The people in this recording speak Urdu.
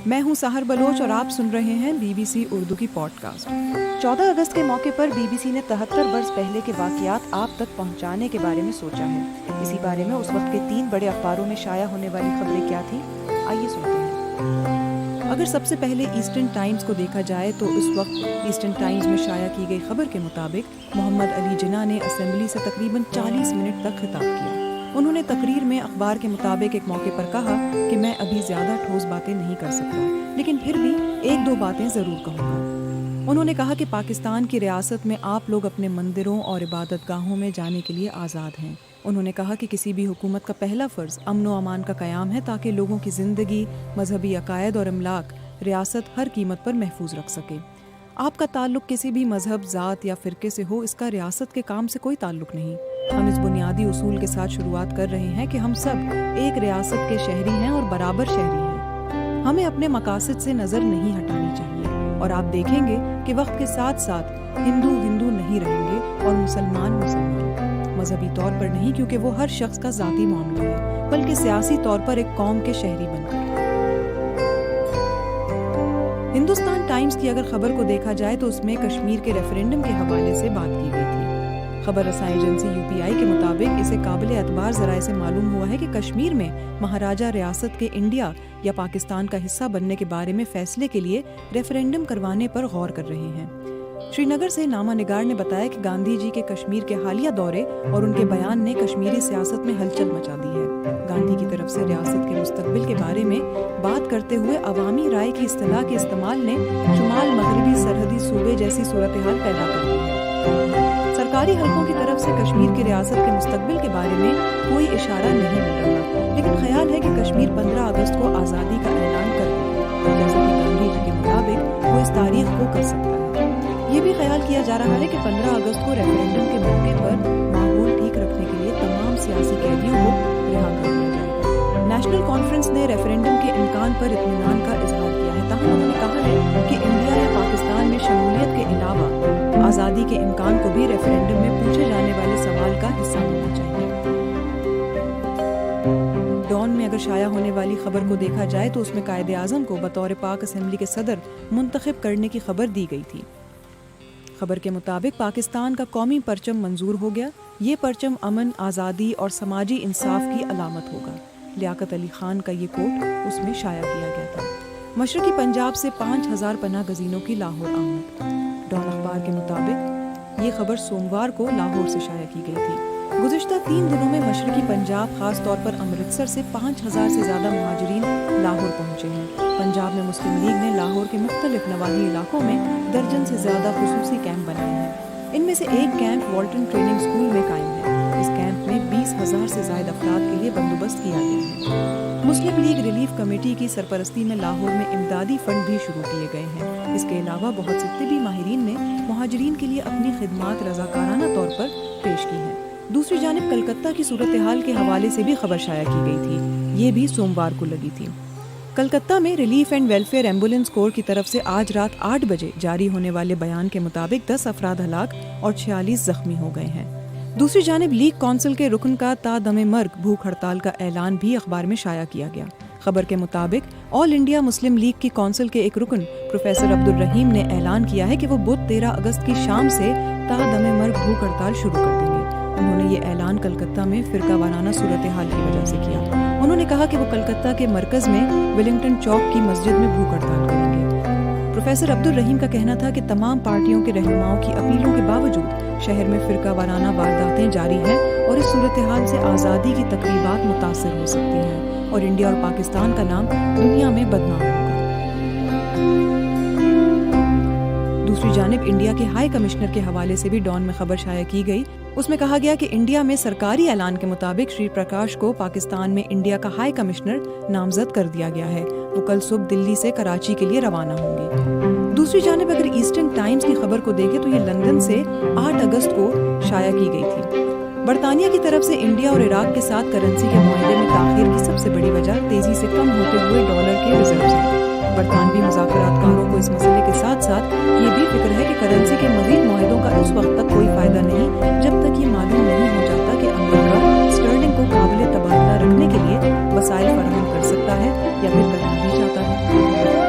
میں ہوں سحر بلوچ اور آپ سن رہے ہیں BBC اردو کی پوڈ کاسٹ۔ 14 اگست کے موقع پر BBC نے 73 برس پہلے کے واقعات آپ تک پہنچانے کے بارے میں سوچا ہے۔ اسی بارے میں اس وقت کے 3 بڑے اخباروں میں شائع ہونے والی خبریں کیا تھیں، آئیے سنتے ہیں۔ اگر سب سے پہلے ایسٹرن ٹائمز کو دیکھا جائے تو اس وقت ایسٹرن ٹائمز میں شائع کی گئی خبر کے مطابق محمد علی جناح نے اسمبلی سے تقریباً 40 منٹ تک خطاب کیا۔ انہوں نے تقریر میں اخبار کے مطابق ایک موقع پر کہا کہ میں ابھی زیادہ ٹھوس باتیں نہیں کر سکتا، لیکن پھر بھی 1-2 باتیں ضرور کہوں گا۔ انہوں نے کہا کہ پاکستان کی ریاست میں آپ لوگ اپنے مندروں اور عبادت گاہوں میں جانے کے لیے آزاد ہیں۔ انہوں نے کہا کہ کسی بھی حکومت کا پہلا فرض امن و امان کا قیام ہے تاکہ لوگوں کی زندگی، مذہبی عقائد اور املاک ریاست ہر قیمت پر محفوظ رکھ سکے۔ آپ کا تعلق کسی بھی مذہب، ذات یا فرقے سے ہو، اس کا ریاست کے کام سے کوئی تعلق نہیں۔ ہم اس بنیادی اصول کے ساتھ شروعات کر رہے ہیں کہ ہم سب ایک ریاست کے شہری ہیں اور برابر شہری ہیں۔ ہمیں اپنے مقاصد سے نظر نہیں ہٹانی چاہیے، اور آپ دیکھیں گے کہ وقت کے ساتھ ساتھ ہندو نہیں رہیں گے اور مسلمان مذہبی طور پر نہیں، کیونکہ وہ ہر شخص کا ذاتی معاملہ ہے، بلکہ سیاسی طور پر ایک قوم کے شہری بن کر۔ ہندوستان ٹائمز کی اگر خبر کو دیکھا جائے تو اس میں کشمیر کے ریفرینڈم کے حوالے سے بات کی گئی تھی۔ خبر رساں ایجنسی UPI کے مطابق اسے قابل اعتبار ذرائع سے معلوم ہوا ہے کہ کشمیر میں مہاراجہ ریاست کے انڈیا یا پاکستان کا حصہ بننے کے بارے میں فیصلے کے لیے ریفرینڈم کروانے پر غور کر رہے ہیں۔ شری نگر سے نامہ نگار نے بتایا کہ گاندھی جی کے کشمیر کے حالیہ دورے اور ان کے بیان نے کشمیری سیاست میں ہلچل مچا دی ہے۔ گاندھی کی طرف سے ریاست کے مستقبل کے بارے میں بات کرتے ہوئے عوامی رائے کی اصطلاح کے استعمال نے شمال مغربی سرحدی صوبے جیسی صورتحال پیدا کر دی ہے۔ سرکاری حلقوں کی طرف سے کشمیر کی ریاست کے مستقبل کے بارے میں کوئی اشارہ نہیں مل رہا، لیکن خیال ہے کہ کشمیر 15 اگست کو آزادی کا اعلان کر دے، جیسا کہ گاندھی جی کے مطابق وہ اس تاریخ کو کر سکتا ہے۔ یہ بھی خیال کیا جا رہا ہے کہ 15 اگست کو ریفرینڈم کے موقع پر ماحول ٹھیک رکھنے کے لیے تمام سیاسی قیدیوں کو رہا کر دیا جائے گا۔ نیشنل کانفرنس نے ریفرینڈم کے امکان پر اطمینان کا اظہار کیا ہے، تاہم انہوں نے کہا ہے کہ انڈیا یا پاکستان میں شمولیت کے علاوہ آزادی کے امکان کو بھی ریفرینڈم میں پوچھے جانے والے سوال کا حصہ ہونا چاہیے۔ ڈان میں اگر شائع ہونے والی خبر کو دیکھا جائے تو اس میں قائد اعظم کو بطور پاک اسمبلی کے صدر منتخب کرنے کی خبر دی گئی تھی۔ خبر کے مطابق پاکستان کا قومی پرچم منظور ہو گیا۔ یہ پرچم امن، آزادی اور سماجی انصاف کی علامت ہوگا۔ لیاقت علی خان کا یہ کوٹ اس میں شائع کیا گیا تھا۔ مشرقی پنجاب سے 5000 پناہ گزینوں کی لاہور آمد۔ ڈان اخبار کے مطابق یہ خبر سوموار کو لاہور سے شائع کی گئی تھی۔ گزشتہ 3 دنوں میں مشرقی پنجاب، خاص طور پر امرتسر سے 5000 سے زیادہ مہاجرین لاہور پہنچے ہیں۔ پنجاب میں مسلم لیگ نے لاہور کے مختلف نواحی علاقوں میں درجن سے زیادہ خصوصی کیمپ بنائے ہیں۔ ان میں سے ایک کیمپ والٹن ٹریننگ سکول میں قائم ہے۔ اس کیمپ میں 20,000 سے زائد افراد کے لیے بندوبست کیا گیا ہے۔ مسلم لیگ ریلیف کمیٹی کی سرپرستی میں لاہور میں امدادی فنڈ بھی شروع کیے گئے ہیں۔ اس کے علاوہ بہت سے طبی ماہرین نے مہاجرین کے لیے اپنی خدمات رضاکارانہ طور پر پیش کی ہیں۔ دوسری جانب کلکتہ کی صورتحال کے حوالے سے بھی خبر شائع کی گئی تھی، یہ بھی سوموار کو لگی تھی۔ کلکتہ میں ریلیف اینڈ ویلفیئر ایمبولینس کور کی طرف سے آج رات 8 بجے جاری ہونے والے بیان کے مطابق 10 افراد ہلاک اور 46 زخمی ہو گئے ہیں۔ دوسری جانب لیگ کونسل کے رکن کا تا دم مرگ بھوک ہڑتال کا اعلان بھی اخبار میں شائع کیا گیا۔ خبر کے مطابق آل انڈیا مسلم لیگ کی کونسل کے ایک رکن پروفیسر عبدالرحیم نے اعلان کیا ہے کہ وہ بدھ 13 اگست کی شام سے تا دم مرگ بھوک ہڑتال شروع کر دیں گے۔ انہوں نے یہ اعلان کلکتہ میں فرقہ وارانہ صورتحال کی وجہ سے کیا۔ انہوں نے کہا کہ وہ کلکتہ کے مرکز میں ویلنگٹن چوک کی مسجد میں بھوک ہڑتال کریں گے۔ پروفیسر عبدالرحیم کا کہنا تھا کہ تمام پارٹیوں کے رہنماؤں کی اپیلوں کے باوجود شہر میں فرقہ وارانہ وارداتیں جاری ہیں اور اس صورتحال سے آزادی کی تقریبات متاثر ہو سکتی ہیں اور انڈیا اور پاکستان کا نام دنیا میں بدنام ہوگا۔ دوسری جانب انڈیا کے ہائی کمشنر کے حوالے سے بھی ڈان میں خبر شائع کی گئی۔ اس میں کہا گیا کہ انڈیا میں سرکاری اعلان کے مطابق شری پرکاش کو پاکستان میں انڈیا کا ہائی کمشنر نامزد کر دیا گیا ہے۔ وہ کل صبح دلی سے کراچی کے لیے روانہ ہوں گے۔ دوسری جانب اگر ایسٹرن ٹائمز کی خبر کو دیکھیں تو یہ لندن سے 8 اگست کو شائع کی گئی تھی۔ برطانیہ کی طرف سے انڈیا اور عراق کے ساتھ کرنسی کے معاہدے میں تاخیر کی سب سے بڑی وجہ تیزی سے کم ہوتے ہوئے ڈالر کے ریزروز ہیں۔ برطانوی مذاکرات کاروں کو اس مسئلے کے ساتھ ساتھ یہ بھی فکر ہے کہ کرنسی کے مزید معاہدوں کا اس وقت تک کوئی فائدہ نہیں جب تک یہ معلوم نہیں ہو جاتا کہ امریکہ اسٹرلنگ کو قابل تبادلہ رکھنے کے لیے وسائل فراہم کر سکتا ہے یا پھر کرنا بھی چاہتا ہے۔